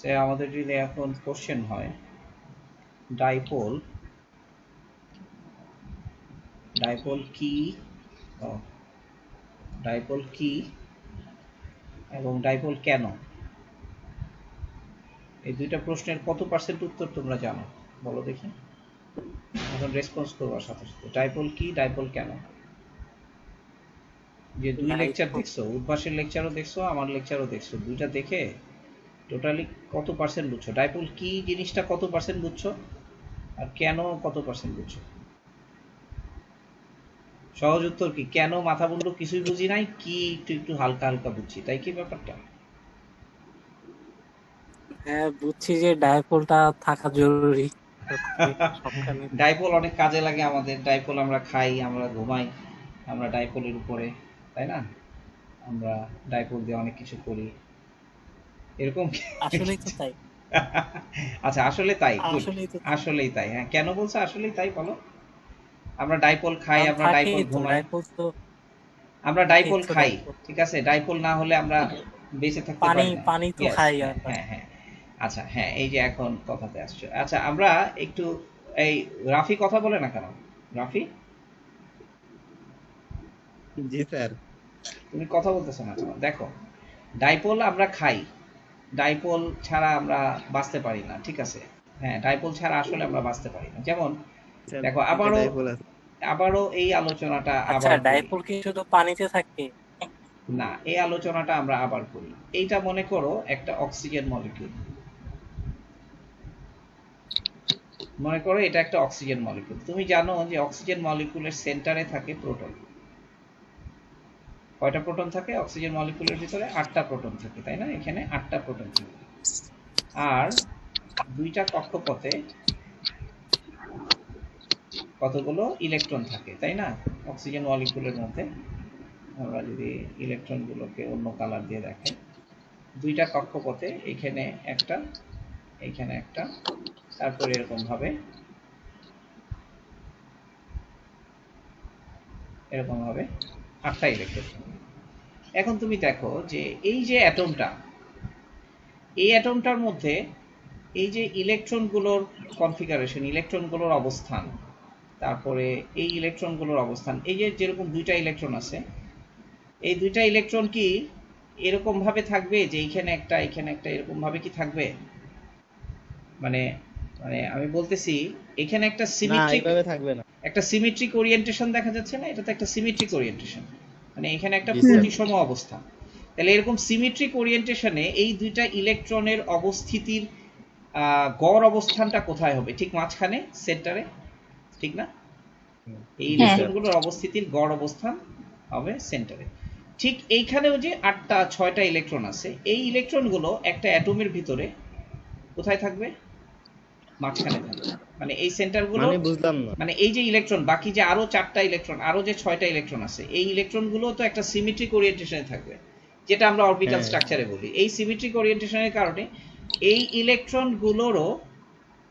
সে আমাদের যদি এখন কোশ্চেন হয় ডাইপোল কি ডাইপোল কি এবং ডাইপোল কেন, এই দুইটা প্রশ্নের কত পার্সেন্ট উত্তর তোমরা জানো বলো দেখি। এখন রেসপন্স করবার সাথে সাথে ডাইপোল কি, ডাইপোল কেন। যে দুই লেকচার দেখছো, উদ্ভাসের লেকচারও দেখছো, আমার লেকচারও দেখছো, দুইটা দেখে টোটালি কত পার্সেন্ট বুঝছো, ডাইপোল কি জিনিসটা কত পার্সেন্ট বুঝছো আর কেন কত পার্সেন্ট বুঝছো। সহজ উত্তর কি, কেন মাথা মুন্ডু কিছুই বুঝি নাই, কি একটু একটু হালকা হালকা বুঝছি, তাই কি ব্যাপারটা? হ্যাঁ বুঝছি যে ডায়াপোলটা থাকা জরুরি সবখানে। ডাইপোল অনেক কাজে লাগে আমাদের, ডাইপোল আমরা খাই, আমরা ঘুমাই, আমরা ডাইপোলের উপরে, তাই না? আমরা ডাইপোল দিয়ে অনেক কিছু করি, এরকম আসলেই তো তাই। আচ্ছা আসলে তাই, গুড, আসলেই তো তাই। আসলেই তাই। হ্যাঁ কেন বলছো আসলেই তাই বলো। আমরা ডাইপোল খাই, কারণ আমরা ডাইপোল থাকেই তো ঘুমাই, ডায়াপোল তো। আমরা ঠিক ডাইপোল তো খাই, ডায়াপোল। ঠিক আছে, ডাইপোল না হলে আমরা বেঁচে থাকতে পানি পারি না। পানি তো ইয়েস, খাই হ্যাঁ আমরা। হ্যাঁ হ্যাঁ। আচ্ছা হ্যাঁ, এই যে এখন কথাতে আসছো, আচ্ছা আমরা একটু এই রাফি কথা বলে না কেন, রাফি জি স্যার। তুমি কথা বলতেছো না কেন? দেখো ডাইপোল আমরা খাই, ডাইপোল ছাড়া আমরা বাঁচতে পারি না, ঠিক আছে। হ্যাঁ ডাইপোল ছাড়া আসলে আমরা বাঁচতে পারি না। যেমন স্যার দেখো পানিতে আবারও ডাইপোল আছে। আবারও এই আলোচনাটা আচ্ছা আবার করি। ডায়াপোল কি শুধু পানিতে থাকে? না, এই আলোচনাটা আমরা আবার করি। এইটা মনে করো একটা অক্সিজেন মলিকিউল, মনে করো এটা একটা অক্সিজেন মলিকিউল। তুমি জানো যে অক্সিজেন মলিকিউলের সেন্টারে থাকে প্রোটন। কয়টা প্রোটন থাকে অক্সিজেন মলিকিউলের ভিতরে? 8টা প্রোটন থাকে, তাই না? এখানে 8টা প্রোটন থাকে। আর দুইটা কক্ষপথে কতগুলো ইলেকট্রন থাকে, তাই না? অক্সিজেন মলিকিউলের মধ্যে আমরা যদি ইলেকট্রনগুলোকে অন্য কালার দিয়ে দেখাই, দুইটা কক্ষপথে এখানে একটা, এখানে একটা, তারপরে এরকম ভাবে এরকম ভাবে 8টা ইলেকট্রন। এখন তুমি দেখো যে এই যে অ্যাটমটা, এই অ্যাটমটার মধ্যে এই যে ইলেকট্রনগুলোর কনফিগারেশন, ইলেকট্রনগুলোর অবস্থান, তারপরে এই ইলেকট্রনগুলোর অবস্থান, এই যে যেরকম দুইটা ইলেকট্রন আছে, এই দুইটা ইলেকট্রন কি এরকম ভাবে থাকবে যে এইখানে একটা এখানে একটা এরকম ভাবে কি থাকবে? মানে মানে আমি বলতেছি এখানে একটা না সিমেট্রিক, এইভাবে থাকবে না। একটা সিমেট্রিক ওরিয়েন্টেশন দেখা যাচ্ছে না? এটা তো একটা সিমেট্রিক ওরিয়েন্টেশন, মানে এখানে একটা জি স্যার। প্রতিসম অবস্থা। তাহলে এরকম সিমেট্রিক ওরিয়েন্টেশনে এই দুইটা ইলেকট্রনের অবস্থিতির গড় অবস্থানটা কোথায় হবে? ঠিক মাঝখানে, সেন্টারে, ঠিক না? এই জি স্যার। ইলেকট্রনগুলোর অবস্থিতির গড় অবস্থান হবে সেন্টারে। ঠিক এইখানেও যে 6টা ইলেকট্রন আছে, এই ইলেকট্রনগুলো একটা অ্যাটমের ভিতরে কোথায় থাকবে? মাঝখানে থাকবে। মানে এই সেন্টারগুলো, মানে বুঝলাম না। মানে এই যে ইলেকট্রন, বাকি যে আরো 4টা ইলেকট্রন, আরো যে 6টা ইলেকট্রন আছে, এই ইলেকট্রনগুলো তো একটা সিমেট্রিক ওরিয়েন্টেশনে থাকবে, যেটা আমরা অরবিটাল হ্যাঁ স্ট্রাকচারে বলি। এই সিমেট্রিক ওরিয়েন্টেশনের কারণে এই ইলেকট্রনগুলোরও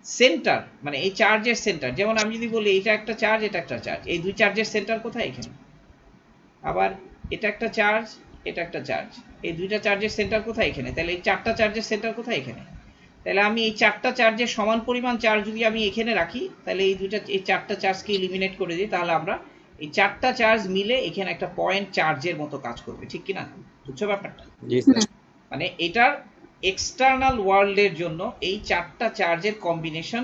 সেন্টার, মানে এই চার্জের সেন্টার, যেমন আমি যদি বলি এটা একটা চার্জ, এটা একটা চার্জ, এই দুই চার্জের সেন্টার কোথায়? এখানে। আবার এটা একটা চার্জ, এটা একটা চার্জ, এই দুইটা চার্জের সেন্টার কোথায়? এখানে। তাহলে এই 4টা চার্জের সেন্টার কোথায়? এখানে। তাহলে আমি এই 4টা চার্জের সমান পরিমাণ চার্জ যদি আমি এখানে রাখি, তাহলে এই 4টা চার্জকে এলিমিনেট করে দিই, তাহলে আমরা এই 4টা চার্জ মিলে এখানে একটা পয়েন্ট চার্জের মতো কাজ করবে, ঠিক কিনা? বুঝছো ব্যাপারটা? জি স্যার। মানে এটার এক্সটার্নাল ওয়ার্ল্ডের জন্য এই 4টা চার্জের কম্বিনেশন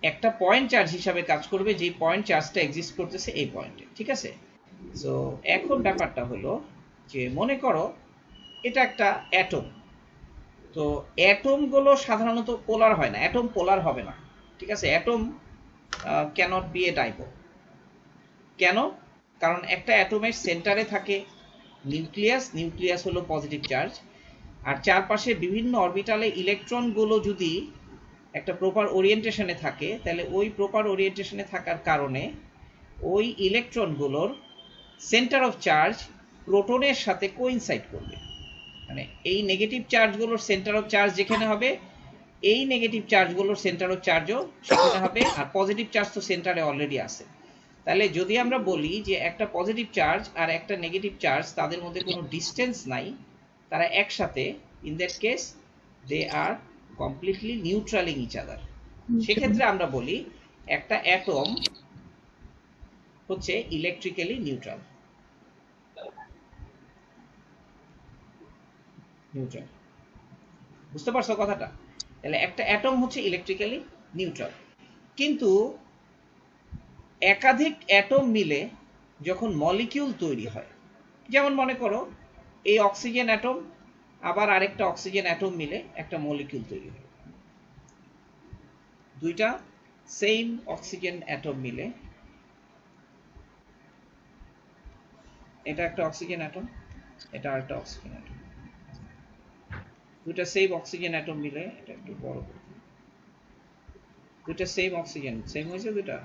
একটা পয়েন্ট চার্জ হিসাবে কাজ করবে, যে পয়েন্ট চার্জটা এক্সিস্ট করতেছে এই পয়েন্টে, ঠিক আছে। সো এখন ব্যাপারটা হলো যে মনে করো এটা একটা অ্যাটম। তো অ্যাটমগুলো সাধারণত পোলার হয় না, অ্যাটম পোলার হবে না, ঠিক আছে। Atom cannot B A dipole. কেন? কারণ একটা অ্যাটমের সেন্টারে থাকে নিউক্লিয়াস, নিউক্লিয়াস হলো পজিটিভ চার্জ, আর চারপাশে বিভিন্ন অরবিটালে ইলেকট্রনগুলো যদি একটা প্রপার ওরিয়েন্টেশনে থাকে, তাহলে ওই প্রপার ওরিয়েন্টেশনে থাকার কারণে ওই ইলেকট্রনগুলোর সেন্টার অফ চার্জ প্রোটনের সাথে কোইনসাইড করবে। মানে এই নেগেটিভ চার্জগুলোর সেন্টার অফ চার্জ যেখানে হবে, এই নেগেটিভ চার্জগুলোর সেন্টার অফ চার্জও সেখানে হবে, আর পজিটিভ চার্জ তো সেন্টারে অলরেডি আছে। তাহলে যদি আমরা বলি যে একটা পজিটিভ চার্জ আর একটা নেগেটিভ চার্জ তাদের মধ্যে কোনো ডিস্টেন্স নাই, তারা একসাথে, in that case they are completely neutralizing each other. সেক্ষেত্রে আমরা বলি একটা অ্যাটম হচ্ছে ইলেকট্রিক্যালি নিউট্রাল। নিউট্রাল, বুঝতে পারছো কথাটা? তাহলে একটা অ্যাটম হচ্ছে ইলেকট্রিক্যালি নিউট্রাল। কিন্তু একাধিক অ্যাটম মিলে যখন মলিকিউল তৈরি হয়, যেমন মনে করো এই অক্সিজেন অ্যাটম আবার আরেকটা অক্সিজেন অ্যাটম মিলে একটা মলিকিউল তৈরি হয়, দুইটা সেম অক্সিজেন অ্যাটম মিলে, এটা একটা অক্সিজেন অ্যাটম, এটা আরেকটা অক্সিজেন অ্যাটম, দুইটা সেম অক্সিজেন অ্যাটম মিলে, এটা একটু বড় করে, দুইটা সেম অক্সিজেন, সেম হয়েছে দুইটা,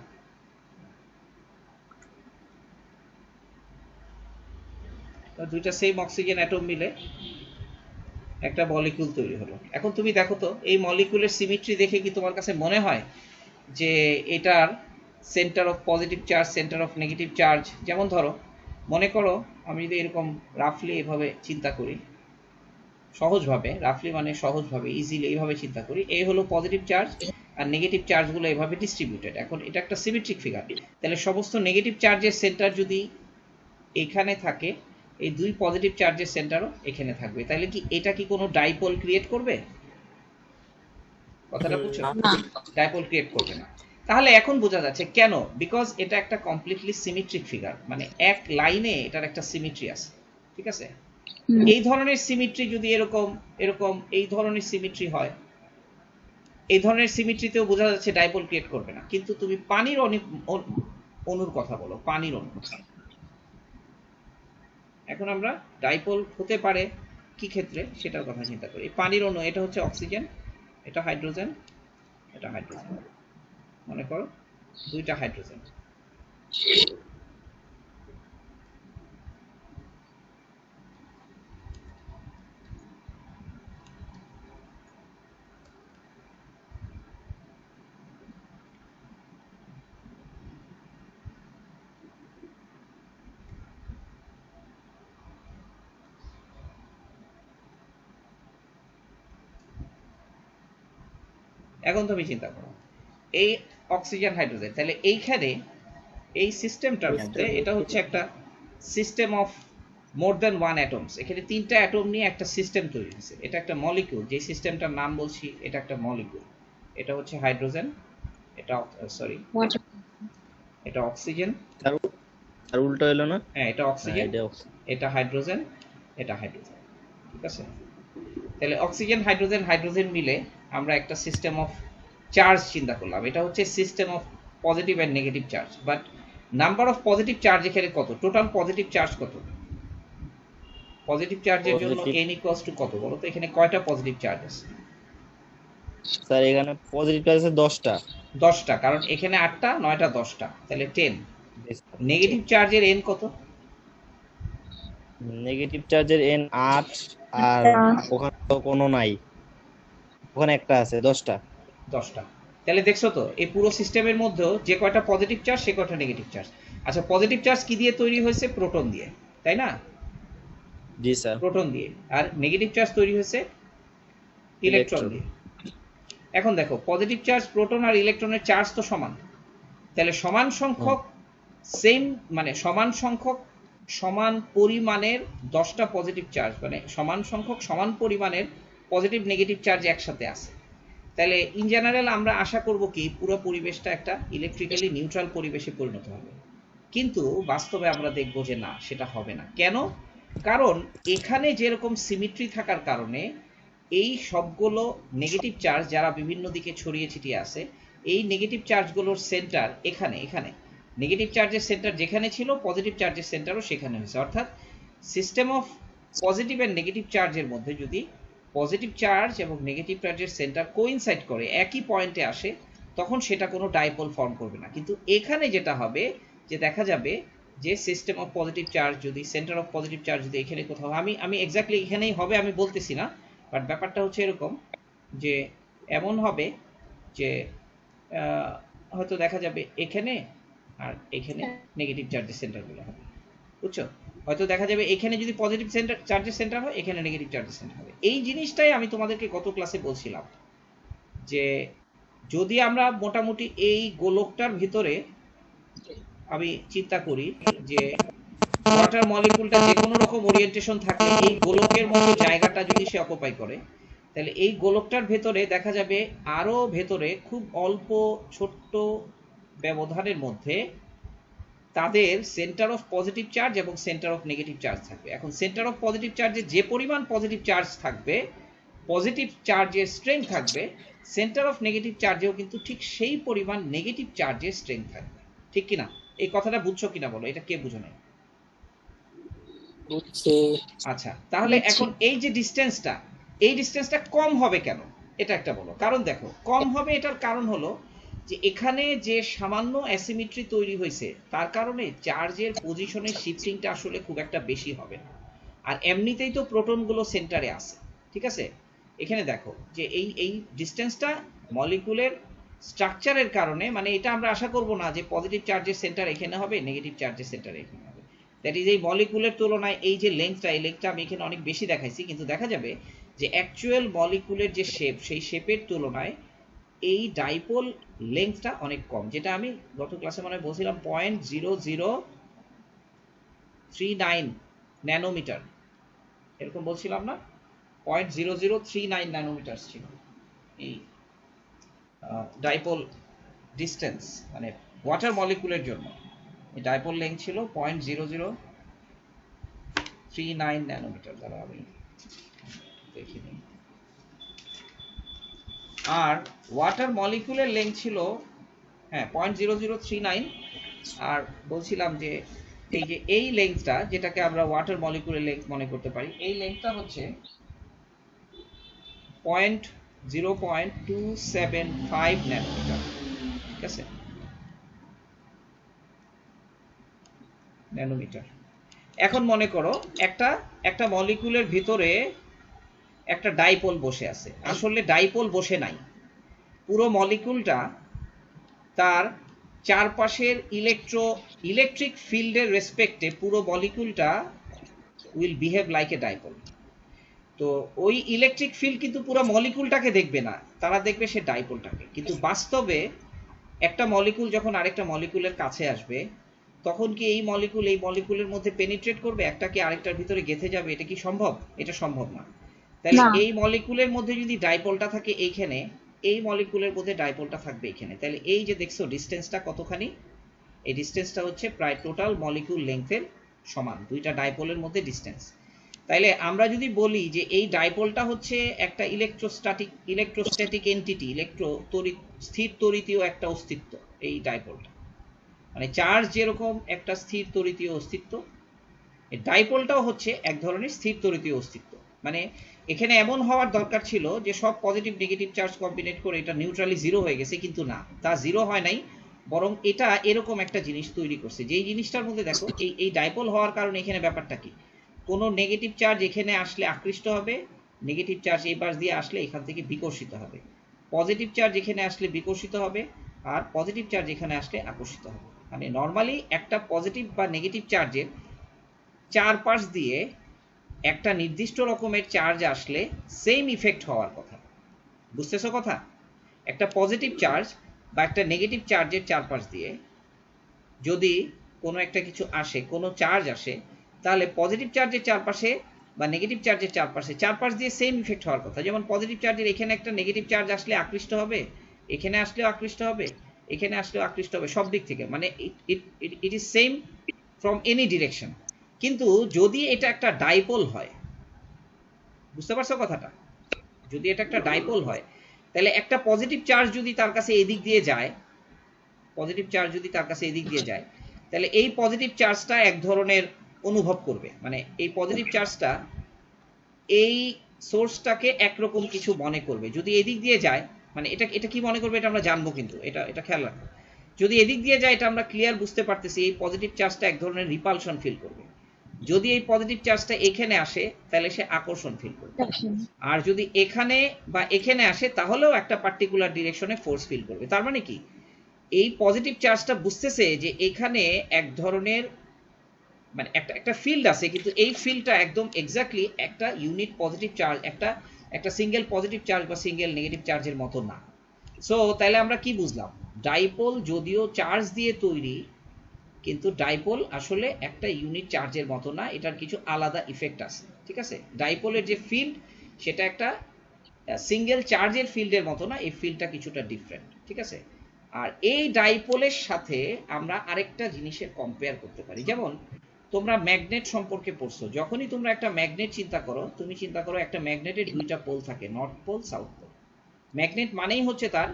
দুইটা সেম অক্সিজেন অ্যাটম মিলে একটা মলিকিউল তৈরি হলো। এখন তুমি দেখো তো এই মলিকিউলের সিমেট্রি দেখে কি তোমার কাছে মনে হয় যে এটার centre of positive charge, centre of negative charge, যেমন ধরো মনে করো আমি যদি এরকম রাফলি এভাবে চিন্তা করি, সহজভাবে, রাফলি মানে সহজভাবে, ইজিলি এইভাবে চিন্তা করি, এই হলো পজিটিভ চার্জ আর নেগেটিভ চার্জগুলো এভাবে ডিস্ট্রিবিউটেড। এখন এটা একটা সিমেট্রিক ফিগার, তাহলে সমস্ত নেগেটিভ চার্জের সেন্টার যদি এখানে থাকে, এই দুই পজিটিভ চার্জের সেন্টারও এখানে থাকবে, তাহলে কি এটা কি কোনো ডাইপোল ক্রিয়েট করবে? কথাটা বুঝছো? ডাইপোল ক্রিয়েট করবে না। তাহলে এখন বোঝা যাচ্ছে কেন, বিকজ এটা একটা কমপ্লিটলি সিমেট্রিক ফিগার, মানে এক লাইনে এটার একটা সিমেট্রি আছে, ঠিক আছে? এই ধরনের সিমেট্রি যদি এরকম এরকম এই ধরনের সিমেট্রি হয়, এই ধরনের সিমেট্রিতেও বোঝা যাচ্ছে ডাইপোল ক্রিয়েট করবে না। কিন্তু তুমি পানির অণুর কথা বলো, পানির অণু, এখন আমরা ডাইপোল হতে পারে কি ক্ষেত্রে সেটার কথা চিন্তা করি। পানির অণু, এটা হচ্ছে অক্সিজেন, এটা হাইড্রোজেন, এটা হাইড্রোজেন, মনে করো দুইটা হাইড্রোজেন। এখন তুমি চিন্তা করো এই অক্সিজেন হাইড্রোজেন, তাহলে এইখানে এই সিস্টেমটার মধ্যে এটা হচ্ছে একটা system of more than one atoms, এখানে তিনটা অ্যাটম নিয়ে একটা সিস্টেম তৈরি হয়েছে, এটা একটা মলিকিউল, যে সিস্টেমটার নাম বলছি এটা একটা মলিকিউল। এটা হচ্ছে হাইড্রোজেন, এটা সরি এটা অক্সিজেন, আর উল্টো হলো না? হ্যাঁ এটা অক্সিজেন, এটা হাইড্রোজেন, এটা হাইড্রোজেন, ঠিক আছে? তাহলে অক্সিজেন হাইড্রোজেন হাইড্রোজেন মিলে আমরা একটা সিস্টেম অফ চার্জ চিন্তা করলাম, এটা হচ্ছে system of positive and negative charge. But number of positive charge এখানে কত, টোটাল পজিটিভ চার্জ কত? পজিটিভ চার্জের জন্য n ইকুয়ালস টু কত বলো তো? এখানে কয়টা পজিটিভ চার্জ আছে? স্যার এখানে পজিটিভ চার্জ আছে 10টা। 10টা, কারণ এখানে 8টা 9টা 10টা, তাহলে 10। নেগেটিভ চার্জের n কত? নেগেটিভ চার্জের n 8, আর ওখানে তো কোনো নাই, ওখানে একটা আছে, 10টা। 10টা, তাহলে দেখছো তো এই পুরো সিস্টেমের মধ্যে যে কয়টা পজিটিভ চার্জ সে কয়টা নেগেটিভ চার্জ। আচ্ছা পজিটিভ চার্জ কি দিয়ে তৈরি হয়েছে? প্রোটন দিয়ে, তাই না? জি স্যার। প্রোটন দিয়ে। আর নেগেটিভ চার্জ তৈরি হয়েছে ইলেকট্রন দিয়ে। এখন দেখো পজিটিভ চার্জ, প্রোটন আর ইলেকট্রনের চার্জ তো সমান, তাহলে সমান সংখ্যক সেম মানে সমান সংখ্যক সমান পরিমাণের 10টা পজিটিভ চার্জ, মানে সমান সংখ্যক সমান পরিমাণের পজিটিভ নেগেটিভ চার্জ একসাথে আছে। তাহলে ইন জেনারেল আমরা আশা করব কি পুরো পরিবেশটা একটা ইলেকট্রিক্যালি নিউট্রাল পরিবেশে পরিণত হবে, কিন্তু বাস্তবে আমরা দেখব যে না, সেটা হবে না। কেন? কারণ এখানে যেরকম সিমেট্রি থাকার কারণে এই সবগুলো নেগেটিভ চার্জ যারা বিভিন্ন দিকে ছড়িয়ে ছিটিয়ে আছে, এই নেগেটিভ চার্জগুলোর সেন্টার এখানে, এখানে নেগেটিভ চার্জের সেন্টার যেখানে ছিল পজিটিভ চার্জের সেন্টারও সেখানে হয়েছে। অর্থাৎ system of positive and negative চার্জের মধ্যে যদি পজিটিভ চার্জ এবং নেগেটিভ চার্জের সেন্টার কোইনসাইড করে একই পয়েন্টে আসে, তখন সেটা কোনো ডাইপোল ফর্ম করবে না। কিন্তু এখানে যেটা হবে যে দেখা যাবে যে সিস্টেম অফ পজিটিভ চার্জ যদি, সেন্টার অফ পজিটিভ চার্জ যদি এখানে কোথাও, আমি এক্স্যাক্টলি এখানেই হবে আমি বলতেছি না, বাট ব্যাপারটা হচ্ছে এরকম যে এমন হবে যে হয়তো দেখা যাবে এখানে আর এখানে নেগেটিভ চার্জের সেন্টারগুলো হবে, বুঝছো? হয়তো দেখা যাবে এখানে যদি পজিটিভ সেন্টার চার্জের সেন্টার হয়, এখানে নেগেটিভ চার্জের সেন্টার হবে। এই জিনিসটাই আমি তোমাদেরকে গত ক্লাসে বলছিলাম যে যদি আমরা মোটামুটি এই গোলকটার ভিতরে আমি চিন্তা করি যে ওয়াটার মলিকুলটা যে কোনো রকম ওরিয়েন্টেশন থাকলে এই গোলকের মতো জায়গাটা যদি সে অকুপাই করে, তাহলে এই গোলকটার ভেতরে দেখা যাবে আরো ভেতরে খুব অল্প ছোট্ট ব্যবধানের মধ্যে তাদের সেন্টার অফ পজিটিভ চার্জ এবং সেন্টার অফ নেগেটিভ চার্জ থাকবে। এখন সেন্টার অফ পজিটিভ চার্জে যে পরিমাণ পজিটিভ চার্জ থাকবে, পজিটিভ চার্জের স্ট্রেংথ থাকবে, সেন্টার অফ নেগেটিভ চার্জেও কিন্তু ঠিক সেই পরিমাণ নেগেটিভ চার্জের স্ট্রেংথ থাকবে। ঠিক কিনা? এই কথাটা বুঝছো কিনা বলো, এটা কে বুঝো নাই? বুঝছি। আচ্ছা, তাহলে এখন এই যে ডিস্টেন্সটা, এই ডিস্টেন্সটা কম হবে কেন, এটা একটা বলো। কারণ দেখো কম হবে, এটার কারণ হলো যে এখানে যে সামান্য অ্যাসিমেট্রি তৈরি হয়েছে তার কারণে চার্জের পজিশনের শিফটিংটা আসলে খুব একটা বেশি হবে না। আর এমনিতেই তো প্রোটনগুলো সেন্টারে আছে, ঠিক আছে? এখানে দেখো যে এই ডিস্টেন্সটা মলিকুলের স্ট্রাকচারের কারণে, মানে এটা আমরা আশা করব না যে পজিটিভ চার্জের সেন্টার এখানে হবে, নেগেটিভ চার্জের সেন্টার এখানে হবে। দ্যাট ইজ এই মলিকুলের তুলনায় এই যে লেন্থটা, এই লেন্থটা আমি এখানে অনেক বেশি দেখাইছি, কিন্তু দেখা যাবে যে অ্যাকচুয়াল মলিকুলের যে শেপ, সেই শেপের তুলনায় এই ডাইপোল লেন্থটা অনেক কম, যেটা আমি গত ক্লাসে মনে হয় বলছিলাম 0.0039 ন্যানোমিটার, এরকম বলছিলাম না? 0.0039 ন্যানোমিটার ছিল এই ডাইপোল ডিস্টেন্স, মানে ওয়াটার মলিকুলের জন্য এই ডাইপোল লেন্থ ছিল 0.0039 ন্যানোমিটার। দ্বারা আমি দেখিনি। আর ওয়াটার মলিকুলের লেন্থ ছিল 0.0039। আর বলছিলাম যে এই যে এই লেন্থটা, যেটাকে আমরা ওয়াটার মলিকুলের লেন্থ মনে করতে পারি, এই লেন্থটা হচ্ছে 0.275 ন্যানোমিটার। ঠিক আছে, ন্যানোমিটার। এখন মনে করো একটা মলিকুলের ভিতরে একটা ডাইপোল বসে আছে। আসলে ডাইপোল বসে নাই, পুরো মলিকুলটা তার চারপাশের ইলেকট্রিক ফিল্ডের রেসপেক্টে পুরো মলিকুলটা will behave like a dipole. তো ওই ইলেকট্রিক ফিল্ড কিন্তু পুরো মলিকুলটাকে দেখবে না, তারা দেখবে সে ডাইপোলটাকে। কিন্তু বাস্তবে একটা মলিকুল যখন আরেকটা মলিকুলের কাছে আসবে, তখন কি এই মলিকুলের মধ্যে পেনিট্রেট করবে, একটা কি আরেকটার ভিতরে গেঁথে যাবে? এটা কি সম্ভব? এটা সম্ভব না। তাহলে এই মলিকুলের মধ্যে যদি ডাইপোলটা থাকে এইখানে, এই মলিকুলের মধ্যে ডাইপোলটা থাকবে এখানে, তাহলে এই যে দেখছো ডিস্টেন্সটা কতখানি, এই ডিস্টেন্সটা হচ্ছে প্রায় টোটাল মলিকুল লেংথের সমান, দুইটা ডাইপোলের মধ্যে ডিস্টেন্স। তাইলে আমরা যদি বলি যে এই ডাইপোলটা হচ্ছে একটা ইলেকট্রোস্ট্যাটিক এন্টিটি, স্থির তড়িতীয় একটা অস্তিত্ব, এই ডাইপোলটা মানে চার্জ যেরকম একটা স্থির তড়িতীয় অস্তিত্ব, এই ডাইপোলটাও হচ্ছে এক ধরনের স্থির তড়িতীয় অস্তিত্ব। মানে এখানে এমন হওয়ার দরকার ছিল যে সব পজিটিভ নেগেটিভ চার্জ কম্বিনেট করে এটা নিউট্রালি জিরো হয়ে গেছে, কিন্তু না, তা জিরো হয় নাই, বরং এটা এরকম একটা জিনিস তৈরি করছে, যেই জিনিসটার মধ্যে দেখো এই ডাইপোল হওয়ার কারণে এখানে ব্যাপারটা কি, কোনো নেগেটিভ চার্জ এখানে আসলে আকৃষ্ট হবে, নেগেটিভ চার্জ এই পাশ দিয়ে আসলে এখান থেকে বিকর্ষিত হবে, পজিটিভ চার্জ এখানে আসলে বিকর্ষিত হবে, আর পজিটিভ চার্জ এখানে আসলে আকর্ষিত হবে। মানে নর্মালি একটা পজিটিভ বা নেগেটিভ চার্জের চারপাশ দিয়ে একটা নির্দিষ্ট রকমের চার্জ আসলে সেম ইফেক্ট হওয়ার কথা। বুঝতেছো কথা? একটা পজিটিভ চার্জ বা একটা নেগেটিভ চার্জের চারপাশ দিয়ে যদি কোনো একটা কিছু আসে, কোনো চার্জ আসে, তাহলে পজিটিভ চার্জের চারপাশে বা নেগেটিভ চার্জের চারপাশ দিয়ে সেম ইফেক্ট হওয়ার কথা। যেমন পজিটিভ চার্জের এখানে একটা নেগেটিভ চার্জ আসলে আকৃষ্ট হবে, এখানে আসলেও আকৃষ্ট হবে, এখানে আসলেও আকৃষ্ট হবে, সব দিক থেকে, মানে it is same from any direction. কিন্তু যদি এটা একটা ডাইপোল হয়, বুঝতে পারছো কথাটা? যদি এটা একটা ডাইপোল হয়, তাহলে একটা পজিটিভ চার্জ যদি তার কাছে এদিক দিয়ে যায়, তাহলে এই পজিটিভ চার্জটা এক ধরনের অনুভব করবে, মানে এই পজিটিভ চার্জটা এই সোর্সটাকে একরকম কিছু মনে করবে। যদি এদিক দিয়ে যায়, মানে এটা কি মনে করবে এটা আমরা জানবো, কিন্তু এটা খেয়াল রাখো। যদি এদিক দিয়ে যায়, এটা আমরা ক্লিয়ার বুঝতে পারতেছি, এই পজিটিভ চার্জটা এক ধরনের রিপালশন ফিল করবে। যদি এই পজিটিভ চার্জটা এখানে আসে, তাহলে সে আকর্ষণ ফিল করবে। আর যদি এখানে বা এখানে আসে, তাহলেও একটা পার্টিকুলার ডিরেকশনে ফোর্স ফিল করবে। তার মানে কি, এই পজিটিভ চার্জটা বুঝতেছে যে এখানে এক ধরনের মানে একটা ফিল্ড আছে, কিন্তু এই ফিল্ডটা একদম এক্স্যাক্টলি একটা ইউনিট পজিটিভ চার্জ, একটা সিঙ্গেল পজিটিভ চার্জ বা সিঙ্গেল নেগেটিভ চার্জের মতো না। সো তাহলে আমরা কি বুঝলাম, ডাইপোল যদিও চার্জ দিয়ে তৈরি, কিন্তু ডাইপোল আসলে একটা ইউনিট চার্জের মতো না, এটার কিছু আলাদা ইফেক্ট আছে, ঠিক আছে। ডাইপোলের যে ফিল্ড সেটা একটা সিঙ্গেল চার্জের ফিল্ডের মতো না, এই ফিল্ডটা কিছুটা ডিফারেন্ট, ঠিক আছে। আর এই ডাইপোলের সাথে আমরা আরেকটা জিনিসের কম্পেয়ার করতে পারি, যেমন তোমরা ম্যাগনেট সম্পর্কে পড়ছো, যখনই তোমরা একটা ম্যাগনেট চিন্তা করো, তুমি চিন্তা করো একটা ম্যাগনেটের দুইটা পোল থাকে, north pole south pole. Magnet মানেই হচ্ছে তার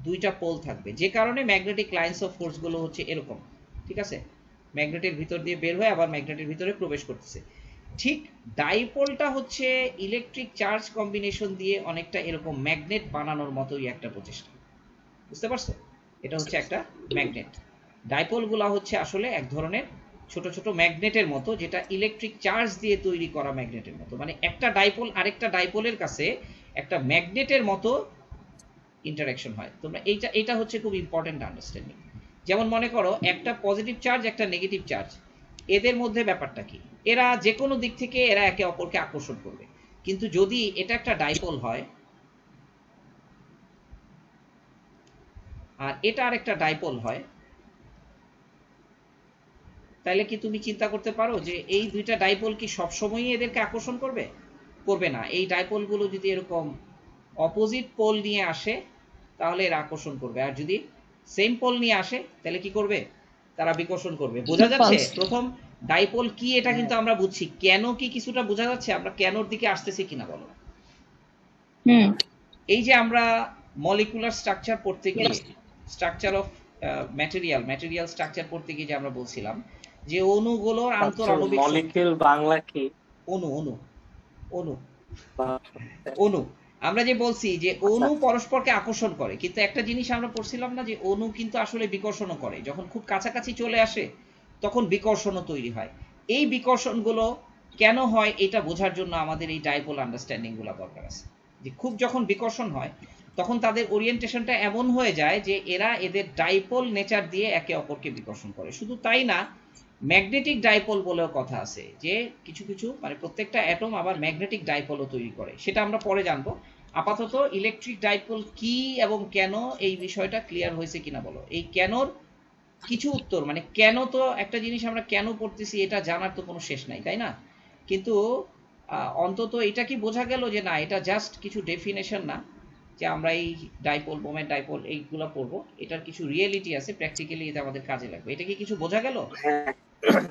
দুইটা পোল থাকবে, যে কারণে ম্যাগনেটিক লাইন্স অফ ফোর্স গুলো হচ্ছে এরকম, ঠিক আছে, ম্যাগনেটের ভিতর দিয়ে বের হয়ে আবার ম্যাগনেটের ভিতরে প্রবেশ করতেছে। ঠিক ডাইপোলটা হচ্ছে ইলেকট্রিক চার্জ কম্বিনেশন দিয়ে অনেকটা এরকম ম্যাগনেট বানানোর মতোই একটা প্রচেষ্টা, বুঝতে পারছো? এটা হচ্ছে একটা ম্যাগনেট। ডাইপোলগুলা হচ্ছে আসলে এক ধরনের ছোট ছোট ম্যাগনেটের মতো, যেটা ইলেকট্রিক চার্জ দিয়ে তৈরি করা ম্যাগনেটের মতো, মানে একটা ডাইপোল আরেকটা ডাইপোলের কাছে একটা ম্যাগনেটের মতো ইন্টারাকশন হয়। তোমরা এটা হচ্ছে খুব ইম্পর্টেন্ট আন্ডারস্ট্যান্ডিং। যেমন মনে করো একটা পজিটিভ চার্জ একটা নেগেটিভ চার্জ, এদের মধ্যে ব্যাপারটা কি, এরা যে কোনো দিক থেকে এরা একে অপরকে আকর্ষণ করবে, কিন্তু যদি এটা একটা ডাইপোল হয় আর এটা আরেকটা ডাইপোল হয়, তাহলে কি তুমি চিন্তা করতে পারো যে এই দুইটা ডাইপোল কি সবসময়ই এদেরকে আকর্ষণ করবে? করবে না। এই ডাইপোলগুলো যদি এরকম অপোজিট পোল নিয়ে আসে তাহলে এরা আকর্ষণ করবে, আর যদি সেম পোল নিয়ে আসে তাহলে কি করবে? তারা বিকর্ষণ করবে। বোঝা যাচ্ছে প্রথম ডাইপোল কি এটা কিন্তু আমরা বুঝছি, কেন কি কিছুটা বোঝা যাচ্ছে, আমরা কেনর দিকে আসতেছি কিনা বলো। এই যে আমরা মলিকুলার স্ট্রাকচার পড়তে গিয়ে, স্ট্রাকচার অফ ম্যাটেরিয়াল স্ট্রাকচার পড়তে গিয়ে যে আমরা বলছিলাম যে অণুগুলোর আন্তঃআণবিক মলিকিউল বাংলা কি? অণু অণু অণু অণু। আমরা যে বলছি যে অণু পরস্পরকে আকর্ষণ করে, কিন্তু একটা জিনিস আমরা পড়ছিলাম না যে অণু কিন্তু আসলে বিকর্ষণও করে, যখন খুব কাছাকাছি চলে আসে তখন বিকর্ষণও তৈরি হয়। এই বিকর্ষণগুলো কেন হয় এটা বোঝার জন্য আমাদের এই ডাইপোল আন্ডারস্ট্যান্ডিং গুলো দরকার আছে, যে খুব যখন বিকর্ষণ হয় তখন তাদের ওরিয়েন্টেশনটা এমন হয়ে যায় যে এরা এদের ডাইপোল নেচার দিয়ে একে অপরকে বিকর্ষণ করে। শুধু তাই না, ম্যাগনেটিক ডাইপোল বলেও কথা আছে, যে কিছু কিছু মানে প্রত্যেকটা অ্যাটম আবার ম্যাগনেটিক ডাইপোলও তৈরি করে, সেটা আমরা পরে জানবো। আপাতত ইলেকট্রিক ডাইপোল কি এবং কেন এই বিষয়টা ক্লিয়ার হয়েছে কিনা বলো। এই কেনর কিছু উত্তর, মানে কেন, তো একটা জিনিস আমরা কেন পড়তেছি এটা জানার তো কোনো শেষ নাই, তাই না? কিন্তু অন্তত এটা কি বোঝা গেল যে না, এটা জাস্ট কিছু ডেফিনেশন না যে আমরা এই ডাইপোল মোমেন্ট ডাইপোল এইগুলো পড়বো, এটার কিছু রিয়েলিটি আছে, প্র্যাকটিক্যালি এটা আমাদের কাজে লাগবে। এটা কি কিছু বোঝা গেল?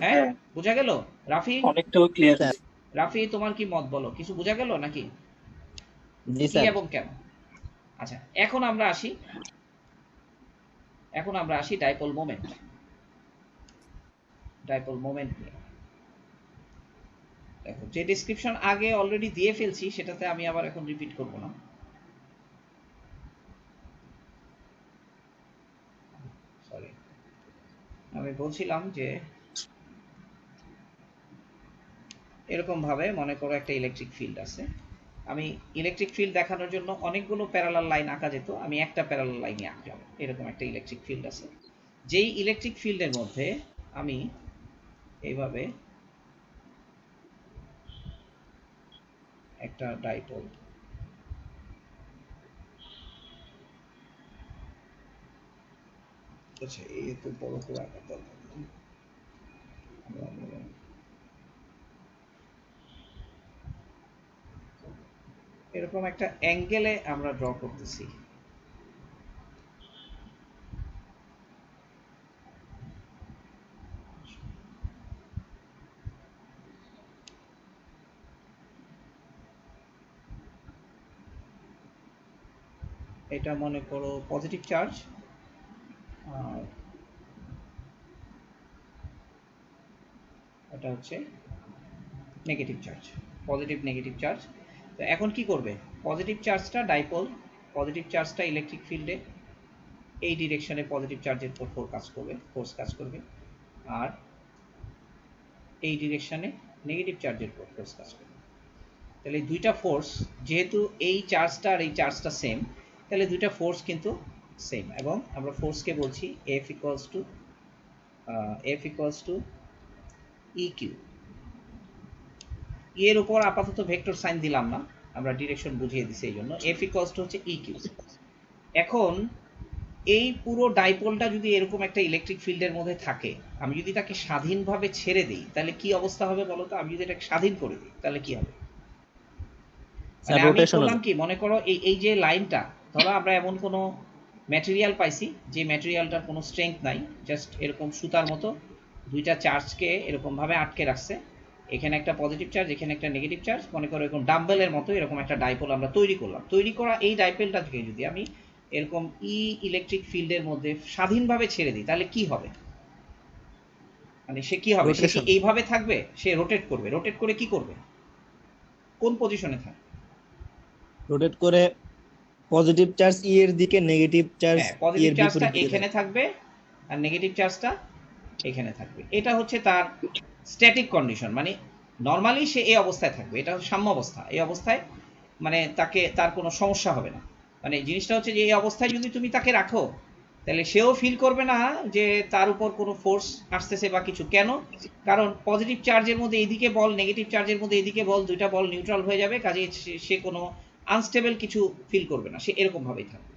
হ্যাঁ বোঝা গেল? রাফি, অনেকটাও ক্লিয়ার। রাফি তোমার কি মত বলো, কিছু বোঝা গেল নাকি কি এবং কেন? আচ্ছা, এখন আমরা আসি ডাইপোল মোমেন্ট। ডাইপোল মোমেন্ট নিয়ে দেখো, যে ডেসক্রিপশন আগে অলরেডি দিয়ে ফেলছি সেটাতে আমি আবার এখন রিপিট করব না। সরি, আমি বলছিলাম যে এরকম ভাবে মনে করো একটা ইলেকট্রিক ফিল্ড আছে, আমি ইলেকট্রিক ফিল্ড দেখানোর জন্য অনেকগুলো প্যারালাল লাইন আঁকা যেত, আমি একটা প্যারালাল লাইনে আঁকলাম। এরকম একটা ইলেকট্রিক ফিল্ড আছে, যেই ইলেকট্রিক ফিল্ডের মধ্যে আমি এইভাবে একটা ডাইপোল, আচ্ছা এই তো বড় করে আঁকার দরকার নেই, এরকম একটা অ্যাঙ্গেলে আমরা ড্র করতেছি। এটা মনে করো পজিটিভ চার্জ, আর এটা হচ্ছে negative charge, positive negative charge. তো এখন কি করবে, পজিটিভ চার্জটা ডাইপোল, পজিটিভ চার্জটা ইলেকট্রিক ফিল্ডে এই ডিরেকশনে পজিটিভ চার্জের উপর ফোর্স কাজ করবে, আর এই ডিরেকশনে নেগেটিভ চার্জের উপর ফোর্স কাজ করবে। তাহলে দুইটা ফোর্স, যেহেতু এই চার্জটা আর এই চার্জটা সেম, তাহলে দুইটা ফোর্স কিন্তু সেম, এবং আমরা ফোর্সকে বলছি F ইকুয়ালস টু EQ। এর উপর আপাতত ভেক্টর সাইন দিলাম না, আমরা ডিরেকশন বুঝিয়ে দিছি, এই জন্য F ইকুয়ালস টু হচ্ছে EQ। এখন এই পুরো ডাইপোলটা যদি এরকম একটা ইলেকট্রিক ফিল্ডের মধ্যে থাকে, আমি যদি তাকে স্বাধীনভাবে ছেড়ে দিই তাহলে কি অবস্থা হবে বলো তো? আমি যদি এটাকে স্বাধীন করে দিই তাহলে কি হবে? স্যার মানে আমি রোটেশন করলাম কি, মনে করো এই যে লাইনটা, ধরো আমরা এমন কোনো ম্যাটেরিয়াল পাইছি যে ম্যাটেরিয়ালটার কোনো স্ট্রেংথ নাই, জাস্ট এরকম সুতার মতো দুইটা চার্জকে এরকমভাবে আটকে রাখছে, এখানে একটা পজিটিভ চার্জ, এখানে একটা নেগেটিভ চার্জ, মনে করো এরকম ডাম্বেলের মতো এরকম একটা ডাইপোল আমরা তৈরি করলাম। তৈরি করা এই ডাইপোলটাকে যদি আমি এরকম ইলেকট্রিক ফিল্ডের মধ্যে স্বাধীনভাবে ছেড়ে দিই তাহলে কি হবে? মানে সে কি হবে? সে কি রোটেশন এইভাবে থাকবে? সে রোটেট করবে। রোটেট করে কি করবে? কোন পজিশনে থাকবে? রোটেট করে পজিটিভ চার্জ ই এর দিকে, নেগেটিভ চার্জ হ্যাঁ, ই পজিটিভ এর চার্জটা বিপরীত দিকে এখানে থাকবে আর নেগেটিভ চার্জটা এখানে থাকবে। এটা হচ্ছে তার স্ট্যাটিক কন্ডিশন, মানে নর্মালি সে এই অবস্থায় থাকবে, এটা হচ্ছে সাম্য অবস্থা। এই অবস্থায় মানে তার কোনো সমস্যা হবে না। মানে জিনিসটা হচ্ছে যে এই অবস্থায় যদি তুমি তাকে রাখো তাহলে সেও ফিল করবে না যে তার উপর কোনো ফোর্স আসতেছে বা কিছু। কেন? কারণ পজিটিভ চার্জের মধ্যে এইদিকে বল, নেগেটিভ চার্জের মধ্যে এইদিকে বল, দুইটা বল নিউট্রাল হয়ে যাবে, কাজেই সে কোনো আনস্টেবল কিছু ফিল করবে না, সে এরকমভাবেই থাকবে।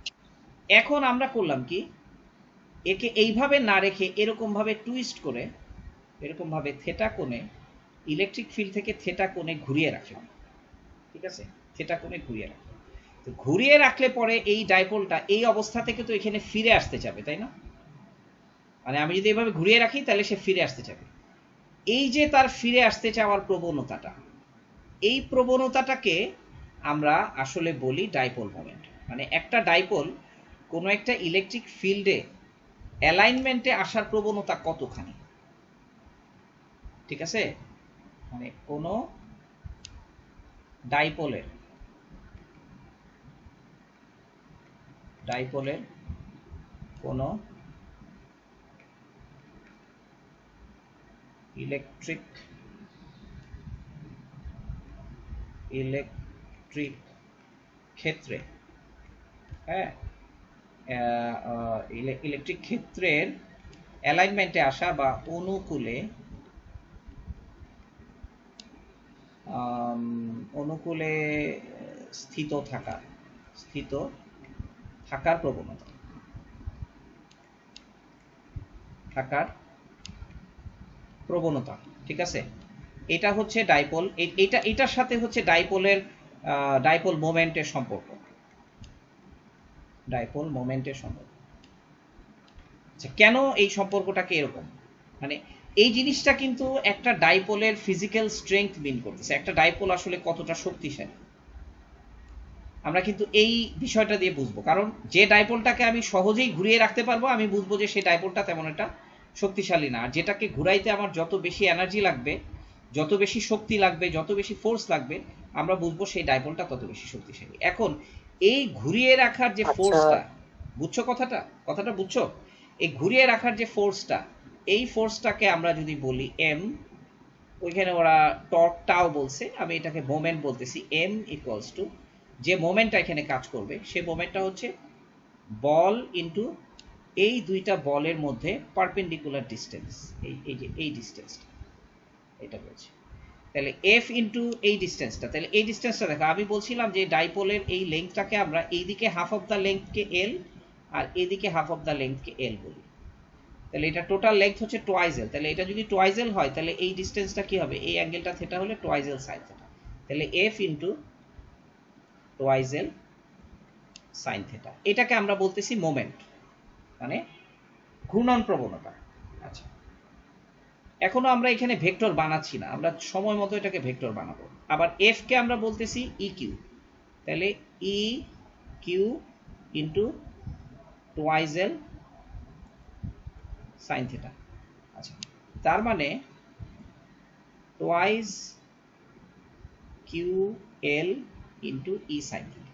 এখন আমরা করলাম কি, একে এইভাবে না রেখে এরকমভাবে টুইস্ট করে এরকমভাবে থেটা কোণে ইলেকট্রিক ফিল্ড থেকে থেটা কোণে ঘুরিয়ে রাখলাম। ঠিক আছে, থেটা কোণে ঘুরিয়ে রাখলাম। তো ঘুরিয়ে রাখলে পরে এই ডাইপোলটা এই অবস্থা থেকে তো এখানে ফিরে আসতে যাবে, তাই না? মানে আমি যদি এভাবে ঘুরিয়ে রাখি তাহলে সে ফিরে আসতে যাবে। এই যে তার ফিরে আসতে চাওয়ার প্রবণতাটা, এই প্রবণতাটাকে আমরা আসলে বলি ডাইপোল মোমেন্ট। মানে একটা ডাইপোল কোনো একটা ইলেকট্রিক ফিল্ডে অ্যালাইনমেন্টে আসার প্রবণতা কতখানি, ঠিক আছে? মানে কোনো ডাইপোলের কোনো ইলেকট্রিক ক্ষেত্রে, হ্যাঁ, ইলেকট্রিক ক্ষেত্রের অ্যালাইনমেন্টে আসা বা অনুকূলে স্থিত থাকার প্রবণতা, ঠিক আছে? এটা হচ্ছে ডাইপোল। এটার সাথে হচ্ছে ডাইপোল মোমেন্টের সম্পর্ক। আচ্ছা, কেন এই সম্পর্কটাকে এরকম? মানে এই জিনিসটা কিন্তু একটা ডাইপোলের ফিজিক্যাল স্ট্রেংথ মিন করতেছে, একটা ডাইপোল আসলে কতটা শক্তিশালী আমরা কিন্তু এই বিষয়টা দিয়ে বুঝবো। কারণ যে ডাইপোলটাকে আমি সহজেই ঘুরিয়ে রাখতে পারবো আমি বুঝবো যে সেই ডাইপোলটা তেমন একটা শক্তিশালী না। আর যেটাকে ঘুরাইতে আমার যত বেশি এনার্জি লাগবে, যত বেশি শক্তি লাগবে, যত বেশি ফোর্স লাগবে, আমরা বুঝবো সেই ডাইপোলটা তত বেশি শক্তিশালী। এখন এই ঘুরিয়ে রাখার যে ফোর্সটা, বুঝছো কথাটা বুঝছো? এই ঘুরিয়ে রাখার যে ফোর্সটা, এই ফোর্সটাকে আমরা যদি বলি এম, ওইখানে ওরা টর্কটাও বলছে, আমি এটাকে মোমেন্ট বলতেছি। এম ইকুয়ালস টু যে মোমেন্টটা এখানে কাজ করবে সে মোমেন্টটা হচ্ছে বল ইনটু এই দুইটা বলের মধ্যে পারপেন্ডিকুলার ডিস্টেন্স, এই ডিস্টেন্সটা, এটা বলছে। তাহলে এফ ইনটু এই ডিস্টেন্সটা, তাহলে এই ডিস্টেন্সটা দেখো, আমি বলছিলাম যে ডাইপোলের এই লেন্থটাকে আমরা এইদিকে হাফ অফ দ্য লেন্থকে এল আর এদিকে হাফ অফ দ্য লেন্থকে এল বলি। তাহলে এটা টোটাল লেন্থ হচ্ছে টোয়াইজ এল। তাহলে এটা যদি টোয়াইজ এল হয় তাহলে এই ডিস্টেন্সটা কি হবে? এই অ্যাঙ্গেলটা থেটা হলে টোয়াইজ এল সাইন থেটা। তাহলে F into twice L sine theta, এটাকে আমরা বলতেছি মোমেন্ট, মানে ঘূর্ণন প্রবণতা। আচ্ছা, এখনো আমরা এখানে ভেক্টর বানাচ্ছি না, আমরা সময় মতো এটাকে ভেক্টর বানাবো। আবার এফ কে আমরা বলতেছি ই কিউ, তাহলে E q into twice L sine theta. আচ্ছা, তার মানে twice q L into E sine theta.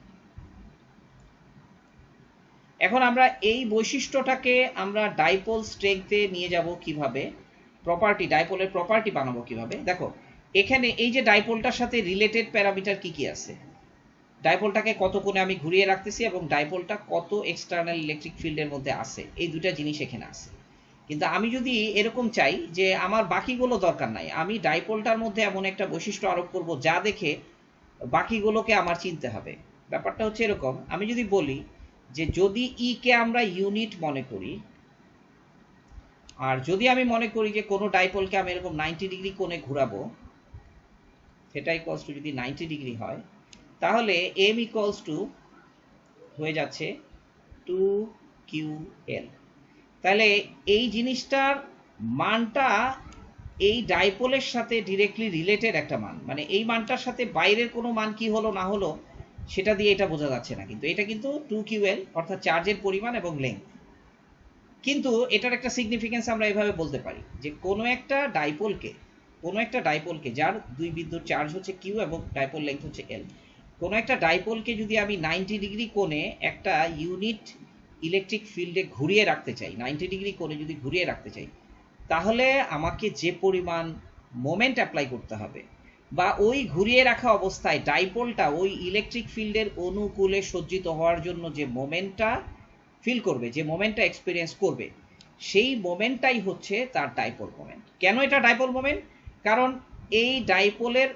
এখন আমরা এই বৈশিষ্ট্যটাকে আমরা ডাইপোল স্ট্রেংথে নিয়ে যাব কিভাবে, ডাইপোলের প্রপার্টি বানাবো কিভাবে? দেখো এখানে এই যে ডাইপোলটার সাথে রিলেটেড প্যারামিটার কি কি আছে, ডাইপোলটাকে কত কোণে আমি ঘুরিয়ে রাখতেছি এবং ডাইপোলটা কত এক্সটার্নাল ইলেকট্রিক ফিল্ডের মধ্যে আছে, এই দুইটা জিনিস এখানে আছে। কিন্তু আমি যদি এরকম চাই যে আমার বাকিগুলো দরকার নাই, আমি ডাইপোলটার মধ্যে এমন একটা বৈশিষ্ট্য আরোপ করব যা দেখে বাকিগুলোকে আমার চিনতে হবে। ব্যাপারটা হচ্ছে এরকম, আমি যদি বলি যে যদি ই কে আমরা ইউনিট মনে করি, আর যদি আমি মনে করি যে কোনো ডাইপোলকে আমি এরকম 90 ডিগ্রি কোণে ঘোরাবো, থিটা ইকুয়ালস টু যদি 90 ডিগ্রি হয়, তাহলে এম ইকুয়ালস টু হয়ে যাচ্ছে 2ql। তাহলে এই জিনিসটার মানটা এই ডাইপোলের সাথে ডিরেক্টলি রিলেটেড একটা মান, মানে এই মানটার সাথে বাইরের কোনো মান কি হলো না হলো সেটা দিয়ে এটা বোঝা যাচ্ছে না, কিন্তু এটা কিন্তু 2ql অর্থাৎ চার্জের পরিমাণ এবং লেংথ। কিন্তু এটার একটা সিগনিফিকেন্স আমরা এভাবে বলতে পারি যে কোনো একটা ডাইপোলকে যার দুই বিন্দুর চার্জ হচ্ছে কিউ এবং ডাইপোল লেংথ হচ্ছে এল, কোনো একটা ডাইপোলকে যদি আমি 90 ডিগ্রি কোণে একটা ইউনিট ইলেকট্রিক ফিল্ডে ঘুরিয়ে রাখতে চাই, 90 ডিগ্রি কোণে যদি ঘুরিয়ে রাখতে চাই, তাহলে আমাকে যে পরিমাণ মোমেন্ট অ্যাপ্লাই করতে হবে বা ওই ঘুরিয়ে রাখা অবস্থায় ডাইপোলটা ওই ইলেকট্রিক ফিল্ডের অনুকূলে সজ্জিত হওয়ার জন্য যে মোমেন্টটা ফিল করবে, যে মোমেন্টটা এক্সপিরিয়েন্স করবে, সেই মোমেন্টটাই হচ্ছে তার ডাইপোল মোমেন্ট। কেন এটা ডাইপোল মোমেন্ট? কারণ এই ডাইপোলের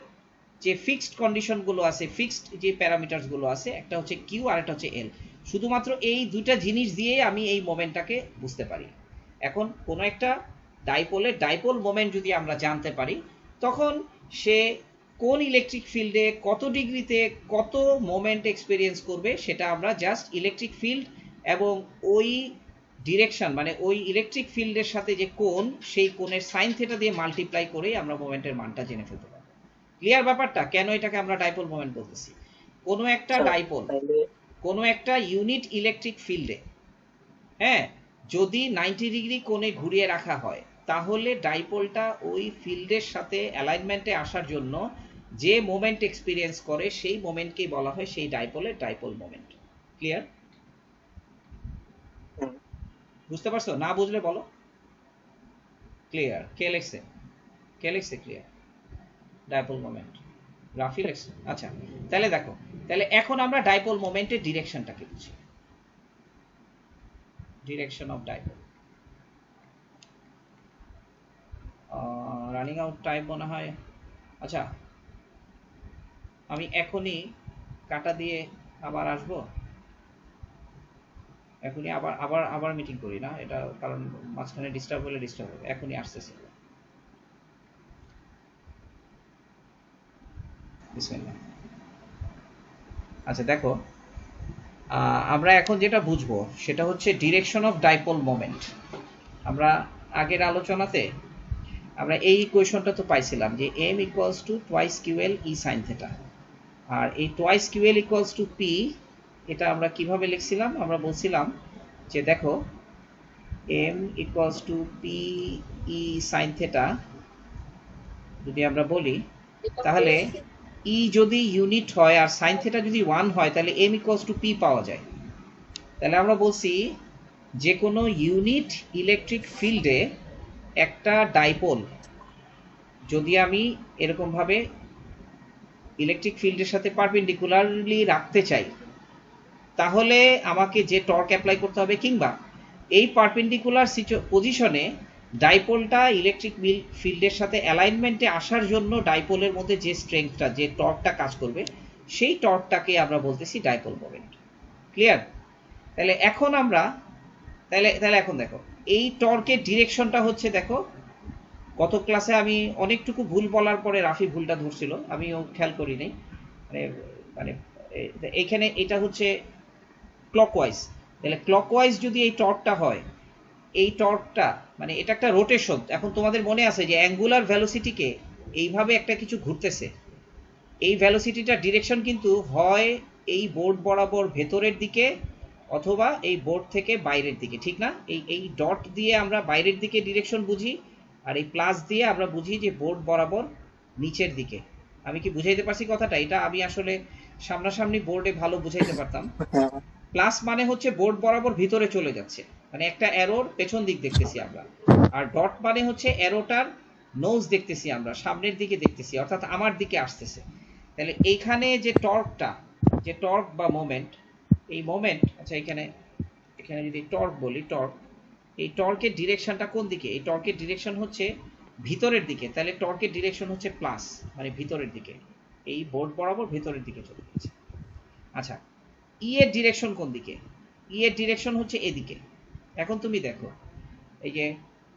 যে ফিক্সড কন্ডিশনগুলো আছে, ফিক্সড যে প্যারামিটারসগুলো আছে, একটা হচ্ছে কিউ আর একটা হচ্ছে এল, শুধুমাত্র এই দুইটা জিনিস দিয়ে আমি এই মোমেন্টটাকে বুঝতে পারি। এখন কোনো একটা ডাইপোলের ডাইপোল মোমেন্ট যদি আমরা জানতে পারি, তখন সে কোন ইলেকট্রিক ফিল্ডে কত ডিগ্রিতে কত মোমেন্ট এক্সপিরিয়েন্স করবে সেটা আমরা জাস্ট ইলেকট্রিক ফিল্ড এবং ওই ডিরেকশন, মানে ওই ইলেকট্রিক ফিল্ডের সাথে যে কোণ, সেই কোণের সাইন থিটা দিয়ে মাল্টিপ্লাই করেই আমরা মোমেন্টের মানটা জেনে ফেলতে পারবো। ক্লিয়ার ব্যাপারটা? কেন এটাকে আমরা ডাইপোল মোমেন্ট বলতেছি? কোনো একটা ডাইপোল কোনো একটা ইউনিট ইলেকট্রিক ফিল্ডে, হ্যাঁ, যদি 90 ডিগ্রি কোণে ঘুরিয়ে রাখা হয়, তাহলে ডাইপোলটা ওই ফিল্ডের সাথে অ্যালাইনমেন্টে আসার জন্য যে মোমেন্ট এক্সপিরিয়েন্স করে সেই মোমেন্টকেই বলা হয় সেই ডাইপোলের ডাইপোল মোমেন্ট। ক্লিয়ার? বুঝতে পারছো? না বুঝলে বলো। ক্লিয়ার? কে লিখছে? Clear dipole moment? রাফি লিখছে। আচ্ছা, তাহলে দেখো, তাহলে এখন আমরা ডাইপোল মোমেন্টের ডিরেকশনটাকে বুঝি। Direction of dipole. Running out time মনে হয়। আচ্ছা, আমি এখনই কাটা দিয়ে আবার আসবো, এখনই আবার আবার আবার মিটিং করি না, এটা কারণ মাঝখানে ডিস্টার্ব হলে ডিস্টার্ব হবে। এখনই আসতেছে। আচ্ছা দেখো, আমরা এখন যেটা বুঝবো সেটা হচ্ছে ডিরেকশন অফ ডাইপোল মোমেন্ট। আমরা আগের আলোচনাতে আমরা এই ইকুয়েশনটা তো পাইছিলাম যে m equals to twice q l E sine theta, আর এই twice q l equals to P, এটা আমরা কিভাবে লিখছিলাম? আমরা বলছিলাম যে দেখো m equals to P E sine theta যদি আমরা বলি, তাহলে ই যদি ইউনিট হয় আর সাইন থিটা যদি 1 হয়, তাহলে m ইকুয়ালস টু পি পাওয়া যায়। তাহলে আমরা বলছি যে কোনো ইউনিট ইলেকট্রিক ফিল্ডে একটা ডাইপোল যদি আমি এরকমভাবে ইলেকট্রিক ফিল্ডের সাথে পারপেন্ডিকুলারলি রাখতে চাই, তাহলে আমাকে যে টর্ক অ্যাপ্লাই করতে হবে, কিংবা এই পারপেন্ডিকুলার পজিশনে ডাইপোলটা ইলেকট্রিক ফিল্ডের সাথে অ্যালাইনমেন্টে আসার জন্য ডাইপোলের মধ্যে যে স্ট্রেংথটা, যে টর্কটা কাজ করবে, সেই টর্কটাকে আমরা বলতেছি ডাইপোল মোমেন্ট। ক্লিয়ার? তাহলে এখন আমরা তাহলে এখন দেখো এই টর্কের ডিরেকশনটা হচ্ছে, দেখো গত ক্লাসে আমি অনেকটুকু ভুল বলার পরে রাফি ভুলটা ধরছিল, আমিও খেয়াল করি নাই, মানে মানে এইখানে এটা হচ্ছে ক্লকওয়াইজ। তাহলে ক্লকওয়াইজ যদি এই টর্কটা হয়, এই টর্কটা মানে এটা একটা রোটেশন। এখন তোমাদের মনে আছে যে অ্যাঙ্গুলার ভেলোসিটিকে এইভাবে একটা কিছু ঘুরতেছে, এই ভেলোসিটিটার ডিরেকশন কিন্তু হয় এই বোর্ড বরাবর ভেতরের দিকে অথবা এই বোর্ড থেকে বাইরের দিকে, ঠিক না? এই ডট দিয়ে আমরা বাইরের দিকে ডিরেকশন বুঝি, আর এই প্লাস দিয়ে আমরা বুঝি যে বোর্ড বরাবর নিচের দিকে। আমি কি বুঝাইতে পারছি কথাটা? এটা আমি আসলে সামনাসামনি বোর্ডে ভালো বুঝাইতে পারতাম। প্লাস মানে হচ্ছে বোর্ড বরাবর ভিতরে চলে যাচ্ছে, মানে একটা অ্যারোর পেছন দিক দেখতেছি আমরা, আর ডট মানে হচ্ছে অ্যারোটার নোজ দেখতেছি আমরা, সামনের দিকে দেখতেছি, অর্থাৎ আমার দিকে আসতেছে। তাহলে এইখানে যে টর্কটা, যে টর্ক বা মোমেন্ট, এই মোমেন্ট, আচ্ছা এখানে যদি টর্ক বলি, টর্ক, এই টর্কের ডিরেকশনটা কোন দিকে? এই টর্কের ডিরেকশন হচ্ছে ভিতরের দিকে। তাহলে টর্কের ডিরেকশন হচ্ছে প্লাস, মানে ভিতরের দিকে, এই বোর্ড বরাবর ভিতরের দিকে চলে যাচ্ছে। আচ্ছা, ই এর ডিরেকশন কোন দিকে? ই এর ডিরেকশন হচ্ছে এদিকে। এখন তুমি দেখো এই যে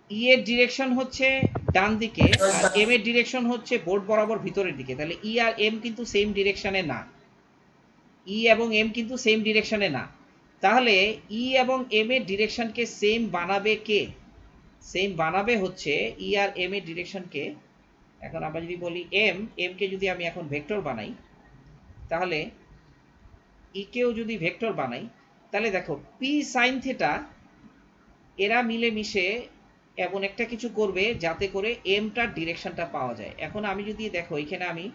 ই এর ডিরেকশন হচ্ছে ডান দিকে আর এম এর ডিরেকশন হচ্ছে বোর্ড বরাবর ভিতরের দিকে, তাহলে ই আর এম কিন্তু সেম ডিরেকশনে না, ই এবং এম কিন্তু সেম ডিরেকশনে না। তাহলে ই এবং এম এর ডিরেকশনকে সেম বানাবে কে? সেম বানাবে হচ্ছে ই আর এম এর ডিরেকশনকে। এখন আমরা যদি বলি এম কে যদি আমি এখন ভেক্টর বানাই, তাহলে ই কেও যদি ভেক্টর বানাই, তাহলে দেখো পি সাইন থিটা এরা মিলে মিশে এমন একটা কিছু করবে যাতে করে এমটার ডিরেকশনটা পাওয়া যায়। এখন আমি যদি দেখো এখানে আমি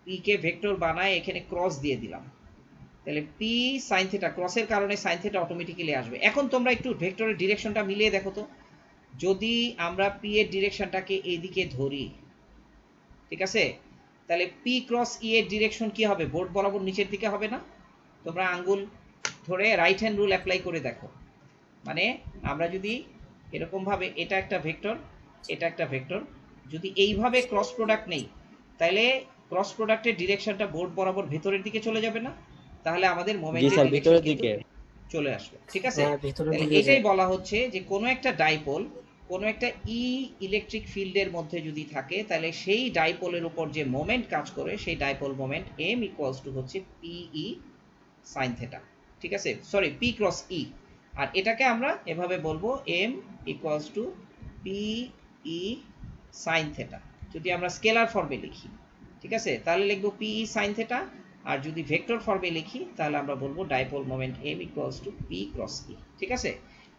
পি কে ভেক্টর বানায় এখানে ক্রস দিয়ে দিলাম, তাহলে পি সাইন থিটা, ক্রসের কারণে সাইন থিটা অটোমেটিক্যালি আসবে। এখন তোমরা একটু ভেক্টরের ডিরেকশনটা মিলিয়ে দেখো তো, যদি আমরা পি এর ডিরেকশনটাকে এইদিকে ধরি, ঠিক আছে, তাহলে পি ক্রস ই এর ডিরেকশন কি হবে? বোর্ড বরাবর নিচের দিকে হবে না? তোমরা আঙ্গুল ধরে রাইট হ্যান্ড রুল অ্যাপ্লাই করে দেখো। মানে আমরা যদি এরকম ভাবে এটা একটা ভেক্টর, এটা একটা ভেক্টর, যদি এইভাবে ক্রস প্রোডাক্ট নেই, তাহলে ক্রস প্রোডাক্টের ডিরেকশনটা বোর্ড বরাবর ভেতরের দিকে চলে যাবে না? তাহলে আমাদের জি মোমেন্টের স্যার, ডিরেকশন ভিতরের কিন্তু দিকে। চলে আসবে, ঠিক আছে? হ্যাঁ, ভিতরের তাহলে দিকে এটাই যায়। বলা হচ্ছে যে কোনো একটা ডাইপোল, কোনো একটা ই ইলেকট্রিক ফিল্ডের মধ্যে যদি থাকে, তাহলে সেই ডাইপোলের উপর যে মোমেন্ট কাজ করে সেই dipole moment M equals to হচ্ছে পিই সাইন থেটা, ঠিক আছে, সরি পি ক্রস ই। আর এটাকে আমরা এভাবে বলবো M equals to P E sine theta, যদি আমরা স্কেলার ফর্মে লিখি, ঠিক আছে, তাহলে লিখবো পিই সাইন থেটা। আর যদি ভেক্টর ফর্মে লিখি তাহলে আমরা বলবো dipole moment M equals to P cross E, ঠিক আছে।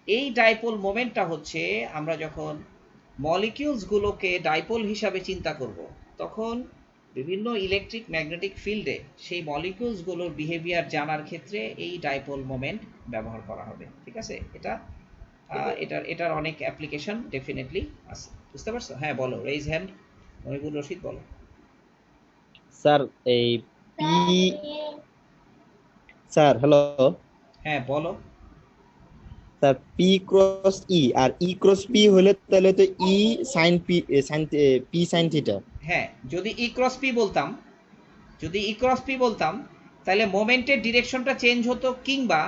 এই ডাইপোল মোমেন্টটা হচ্ছে আমরা যখন মলিকিউলস গুলোকে ডাইপোল হিসাবে চিন্তা করব, তখন বিভিন্ন ইলেকট্রিক ম্যাগনেটিক ফিল্ডে সেই মলিকিউলস গুলোর বিহেভিয়ার জানার ক্ষেত্রে এই ডাইপোল মোমেন্ট ব্যবহার করা হবে, ঠিক আছে। এটার অনেক অ্যাপ্লিকেশন ডেফিনেটলি আছে, বুঝতে পারছো? হ্যাঁ বলো, রেইজ হ্যান্ড, মহিবুর রশিদ বলো। স্যার এই পি, স্যার হ্যালো হ্যাঁ বলো। স্যার, পি ক্রস ই আর ই ক্রস পি হলে তাহলে তো E sine P sine P sine theta. হ্যাঁ, যদি ই ক্রস পি বলতাম, যদি ই ক্রস পি বলতাম, তাহলে মোমেন্টের ডিরেকশনটা চেঞ্জ হতো, কিংবা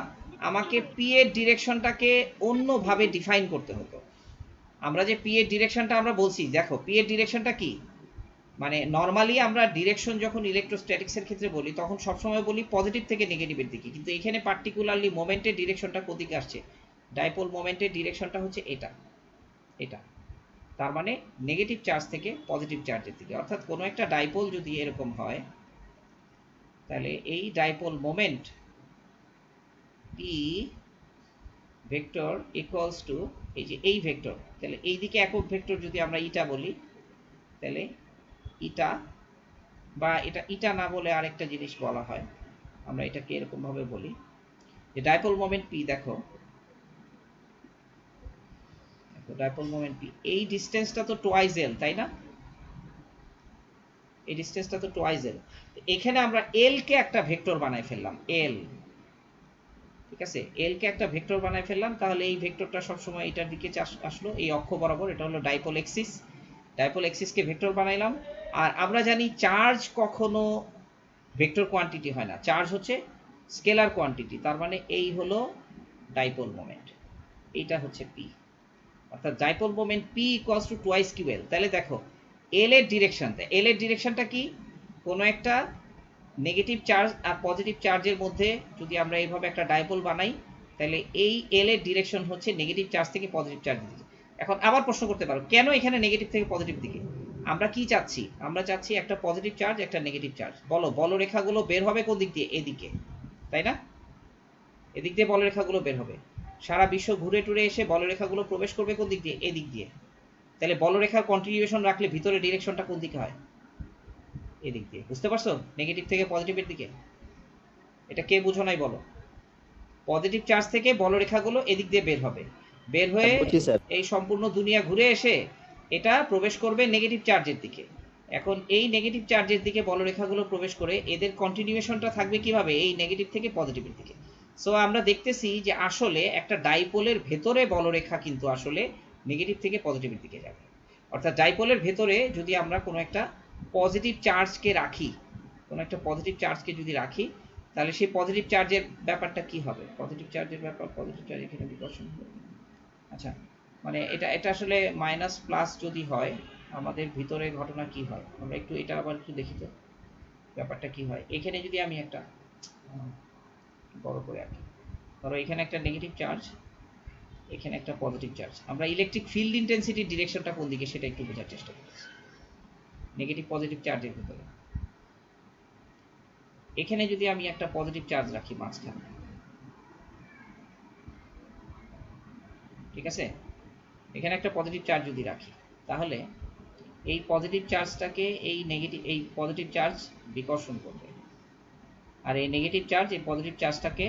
আমাকে পি এর ডিরেকশনটাকে অন্যভাবে ডিফাইন করতে হতো। আমরা যে পি এর ডিরেকশনটা আমরা বলছি, দেখো পি এর ডিরেকশনটা কি, মানে নর্মালি আমরা ডিরেকশন যখন ইলেকট্রোস্ট্যাটিক্সের ক্ষেত্রে বলি তখন সবসময় বলি পজিটিভ থেকে নেগেটিভের দিকে, কিন্তু এখানে পার্টিকুলারলি মোমেন্টের ডিরেকশনটা কোদিকে আসছে? ডাইপোল মোমেন্টের ডিরেকশনটা হচ্ছে এটা, এটা, তার মানে নেগেটিভ চার্জ থেকে পজিটিভ চার্জের দিকে। অর্থাৎ কোনো একটা ডাইপোল যদি এরকম হয়, তাহলে এই dipole moment P vector equals to এই যে এই ভেক্টর, তাহলে এই দিকে একক ভেক্টর যদি আমরা ইটা বলি, তাহলে ইটা, বা এটা ইটা না বলে আরেকটা জিনিস বলা হয়, আমরা এটাকে এরকম ভাবে বলি যে ডাইপোল মোমেন্ট পি, দেখো ডাইপোল মোমেন্ট পি, এই ডিসটেন্সটা তো টোয়াইস এল, তাই না? এই ডিসটেন্সটা তো টোয়াইস এল। এখানে আমরা এল কে একটা ভেক্টর বানাই ফেললাম, এল, ঠিক আছে, এল কে একটা ভেক্টর বানাই ফেললাম, তাহলে এই ভেক্টরটা সবসময় এটার দিকে আসলো, এই অক্ষ বরাবর, এটা হলো ডাইপোল এক্সিস। ডাইপোল এক্সিসকে ভেক্টর বানাইলাম। আর আমরা জানি চার্জ কখনো ভেক্টর কোয়ান্টিটি হয় না, চার্জ হচ্ছে স্কেলার কোয়ান্টিটি, তার মানে এই হলো ডাইপোল মোমেন্ট, এইটা হচ্ছে পি। অর্থাৎ dipole moment P equals to twice q L. তাহলে দেখো এল এর ডিরেকশন, এল এর ডিরেকশনটা কি? কোনো একটা নেগেটিভ চার্জ আর পজিটিভ চার্জের মধ্যে যদি আমরা এইভাবে একটা ডাইপোল বানাই, তাহলে এই এল এর ডিরেকশন হচ্ছে নেগেটিভ চার্জ থেকে পজিটিভ চার্জ দিকে। এখন আবার প্রশ্ন করতে পারো, কেন এখানে নেগেটিভ থেকে পজিটিভ দিকে? আমরা কি চাচ্ছি? আমরা চাচ্ছি একটা পজিটিভ চার্জ, একটা নেগেটিভ চার্জ। বলো, বলরেখাগুলো বের হবে কোন দিক দিয়ে? এদিকে, তাই না? এদিক দিয়ে বলরেখাগুলো বের হবে। সারা বিশ্ব ঘুরে টুরে এসে বলরেখাগুলো প্রবেশ করবে কোন দিক দিয়ে? এদিক দিয়ে। তাহলে বলরেখার কন্টিনিউয়েশন রাখলে ভিতরে ডিরেকশনটা কোন দিকে হয়? এদিক দিয়ে। বুঝতে পারছো? নেগেটিভ থেকে পজিটিভের দিকে। এটা কে বুঝো নাই বলো? পজিটিভ চার্জ থেকে বলরেখাগুলো এদিক দিয়ে বের হবে, বের হয়ে এই সম্পূর্ণ দুনিয়া ঘুরে এসে এটা প্রবেশ করবে নেগেটিভ চার্জের দিকে। এখন এই নেগেটিভ চার্জের দিকে বলরেখাগুলো প্রবেশ করে এদের কন্টিনিউয়েশনটা থাকবে কিভাবে? এই নেগেটিভ থেকে পজিটিভের দিকে। সো আমরা দেখতেছি যে আসলে একটা ডাইপোলের ভেতরে বলরেখা কিন্তু আসলে নেগেটিভ থেকে পজিটিভের দিকে যাবে। অর্থাৎ ডাইপোলের ভেতরে যদি আমরা কোনো একটা পজিটিভ চার্জকে রাখি, কোনো একটা পজিটিভ চার্জকে যদি রাখি, তাহলে সেই পজিটিভ চার্জের ব্যাপারটা কি হবে? পজিটিভ চার্জের ব্যাপার, পজিটিভ চার্জ এখানে বিকর্ষণ হবে। আচ্ছা, মানে এটা আসলে মাইনাস প্লাস যদি হয় আমাদের ভিতরে ঘটনা কি হয় আমরা একটু এটা আবার একটু দেখি তো ব্যাপারটা কি হয়। এখানে যদি আমি একটা বড় করে আঁকি, ধরো এখানে একটা নেগেটিভ চার্জ, এখানে একটা পজিটিভ চার্জ, আমরা ইলেকট্রিক ফিল্ড ইন্টেন্সিটির ডিরেকশনটা কোন দিকে সেটা একটু বোঝার চেষ্টা করছি। নেগেটিভ পজিটিভ চার্জের ভিতরে এখানে যদি আমি একটা পজিটিভ চার্জ রাখি মাঝখানে, ঠিক আছে, এখানে একটা পজিটিভ চার্জ যদি রাখি, তাহলে এই পজিটিভ চার্জটাকে এই পজিটিভ চার্জ বিকর্ষণ করবে, আর এই নেগেটিভ চার্জ এই পজিটিভ চার্জটাকে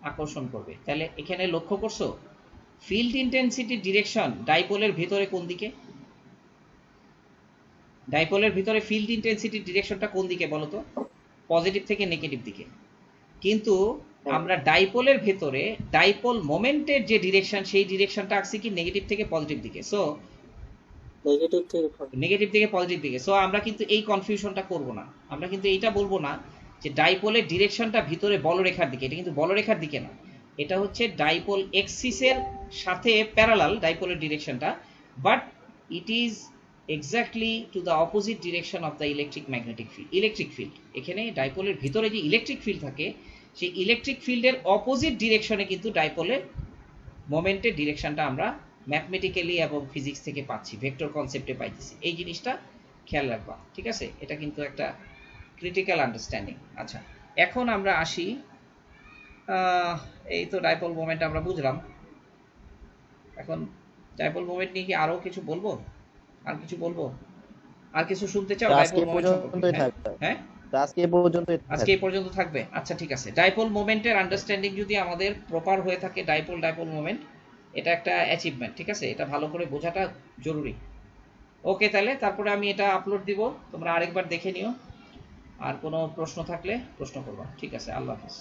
আকর্ষণ করবে। তাহলে এখানে লক্ষ্য করছো ফিল্ড ইন্টেন্সিটির ডিরেকশন ডাইপোলের ভিতরে কোন দিকে? ডাইপোলের ভিতরে ফিল্ড ইন্টেন্সিটির ডিরেকশনটা কোন দিকে বলো তো? পজিটিভ থেকে নেগেটিভ দিকে। কিন্তু আমরা ডাইপোলের ভেতরে ডাইপোল মোমেন্টের যে ডিরেকশন সেই ডিরেকশনটা আঁকছি কি নেগেটিভ থেকে পজিটিভ দিকে। সো নেগেটিভ থেকে পজিটিভ দিকে। সো আমরা কিন্তু এই কনফিউশনটা করব না, আমরা কিন্তু এইটা বলবো না যে ডাইপোলের ডিরেকশনটা ভিতরে বলরেখার দিকে। এটা কিন্তু বলরেখার দিকে না, এটা হচ্ছে ডাইপোল এক্সিসের সাথে প্যারালাল ডাইপোলের ডিরেকশনটা, but it is exactly to the opposite direction of the electric magnetic field. Electric field এখানে ডাইপোলের ভিতরে যে ইলেকট্রিক ফিল্ড থাকে সেই ইলেকট্রিক ফিল্ডের অপোজিট ডিরেকশনে কিন্তু ডাইপোলের মোমেন্টের ডিরেকশনটা আমরা ম্যাথমেটিক্যালি এবং ফিজিক্স থেকে পাচ্ছি, ভেক্টর কনসেপ্টে পাইতেছি। এই জিনিসটা খেয়াল রাখবা, ঠিক আছে? এটা কিন্তু একটা ক্রিটিক্যাল আন্ডারস্ট্যান্ডিং। আচ্ছা, এখন আমরা আসি, এই তো ডাইপোল মোমেন্ট আমরা বুঝলাম। এখন ডাইপোল মোমেন্ট নিয়ে কি আরো কিছু বলবো? আর কিছু বলবো? আর কিছু শুনতে চাও ডাইপোল মোমেন্ট সম্পর্কে? হ্যাঁ, আজকে এই পর্যন্ত থাকবে। আচ্ছা, ঠিক আছে। ডাইপোল মোমেন্টের আন্ডারস্ট্যান্ডিং যদি আমাদের প্রপার হয়ে থাকে, ডাইপোল মোমেন্ট এটা একটা অ্যাচিভমেন্ট, ঠিক আছে? এটা ভালো করে বোঝাটা জরুরি। ওকে, তাহলে তারপরে আমি এটা আপলোড দিব, তোমরা আরেকবার দেখে নিও। আর কোনো প্রশ্ন থাকলে প্রশ্ন করবা, ঠিক আছে? আল্লাহ হাফেজ।